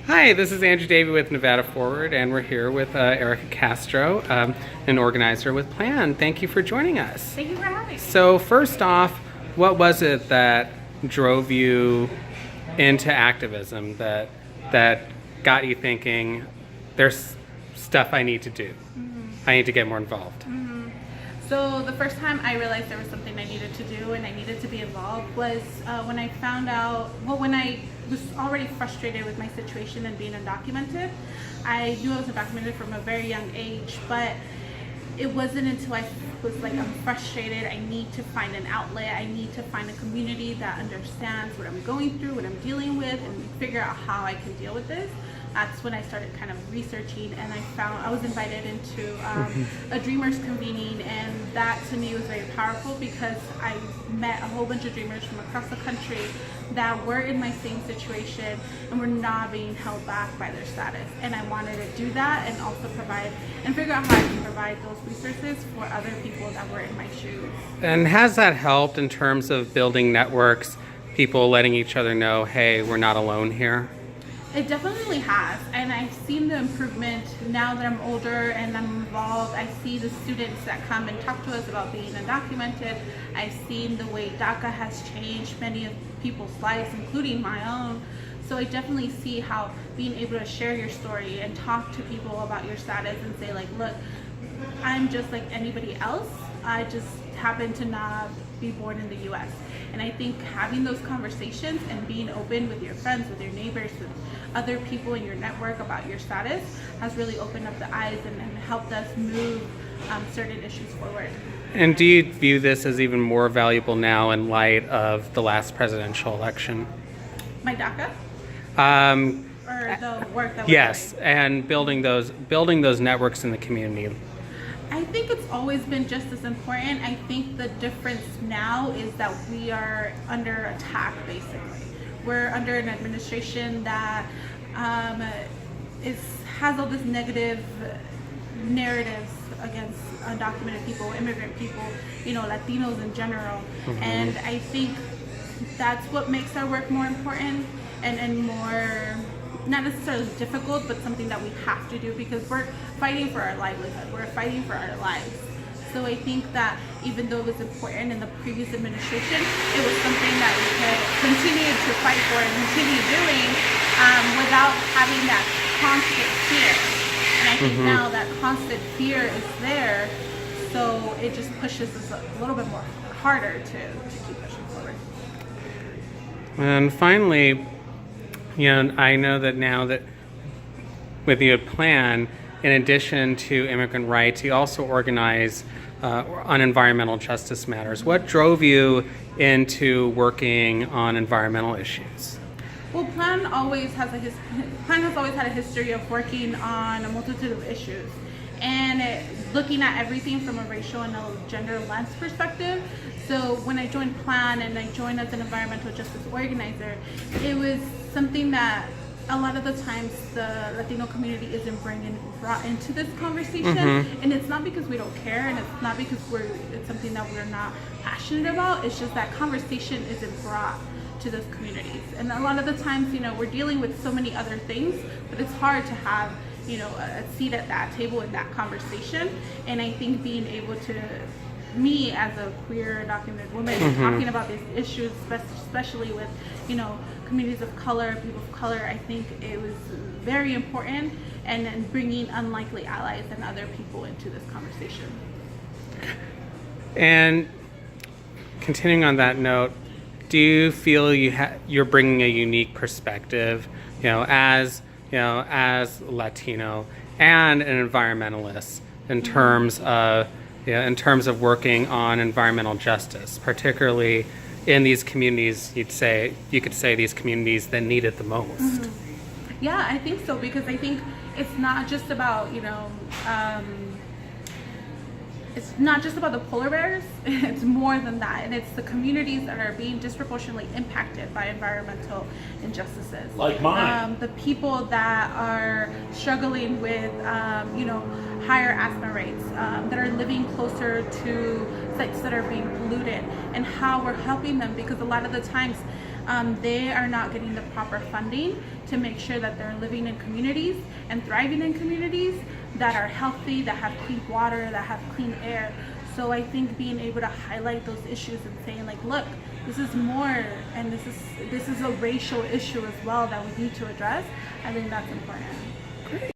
Hi, this is Andrew Davey with Nevada Forward, and we're here with Erika Castro, an organizer with Plan. Thank you for joining us. Thank you for having me. So first off, what was it that drove you into activism, that got you thinking, there's stuff I need to do. I need to get more involved. So the first time I realized there was something I needed to do and I needed to be involved was when I found out, when I was already frustrated with my situation and being undocumented. I knew I was undocumented from a very young age, but it wasn't until I was like, I'm frustrated, I need to find an outlet, I need to find a community that understands what I'm going through, what I'm dealing with, and figure out how I can deal with this. That's when I started kind of researching, and I was invited into a Dreamers convening, and that to me was very powerful because I met a whole bunch of Dreamers from across the country that were in my same situation and were not being held back by their status. And I wanted to do that and also provide and figure out how I can provide those resources for other people that were in my shoes. And has that helped in terms of building networks, people letting each other know, hey, we're not alone here? It definitely has, and I've seen the improvement now that I'm older and I'm involved. I see the students that come and talk to us about being undocumented. I've seen the way DACA has changed many of people's lives, including my own. So I definitely see how being able to share your story and talk to people about your status and say like, look, I'm just like anybody else. I just happen to not be born in the US. And I think having those conversations and being open with your friends, with your neighbors, with other people in your network about your status has really opened up the eyes and helped us move certain issues forward. And do you view this as even more valuable now in light of the last presidential election? My DACA? Or the work that we're yes, doing? and building those networks in the community. I think it's always been just as important. I think the difference now is that we are under attack, basically. We're under an administration that has all this negative narratives against undocumented people, immigrant people, Latinos in general. And I think that's what makes our work more important and more, not necessarily difficult, but something that we have to do because we're fighting for our livelihood, we're fighting for our lives. So I think that even though it was important in the previous administration, it was something that we could continue to fight for and continue doing without having that constant fear. And I think now that constant fear is there, so it just pushes us a little bit more harder to keep pushing forward. And finally, I know that now that with your plan, in addition to immigrant rights, you also organize on environmental justice matters. What drove you into working on environmental issues? Well, Plan has always had a history of working on a multitude of issues and looking at everything from a racial and a gender lens perspective. So when I joined Plan and I joined as an environmental justice organizer, it was something that a lot of the times the Latino community isn't brought into this conversation, and it's not because we don't care, and it's not because it's something that we're not passionate about. It's just that conversation isn't brought to those communities, and a lot of the times, we're dealing with so many other things, but it's hard to have a seat at that table in that conversation. And I think being able to, me as a queer documented woman, talking about these issues, especially with communities of color, people of color, I think it was very important, and bringing unlikely allies and other people into this conversation. And continuing on that note, do you feel you're bringing a unique perspective, as Latino and an environmentalist in terms of working on environmental justice, particularly in these communities, you could say these communities that need it the most? Yeah, I think so, because I think it's not just about, it's not just about the polar bears, it's more than that, and it's the communities that are being disproportionately impacted by environmental injustices. Like mine. The people that are struggling with, higher asthma rates, that are living closer to sites that are being polluted, and how we're helping them, because a lot of the times they are not getting the proper funding to make sure that they're living in communities and thriving in communities that are healthy, that have clean water, that have clean air. So I think being able to highlight those issues and saying like, look, this is more, and this is a racial issue as well that we need to address, I think that's important.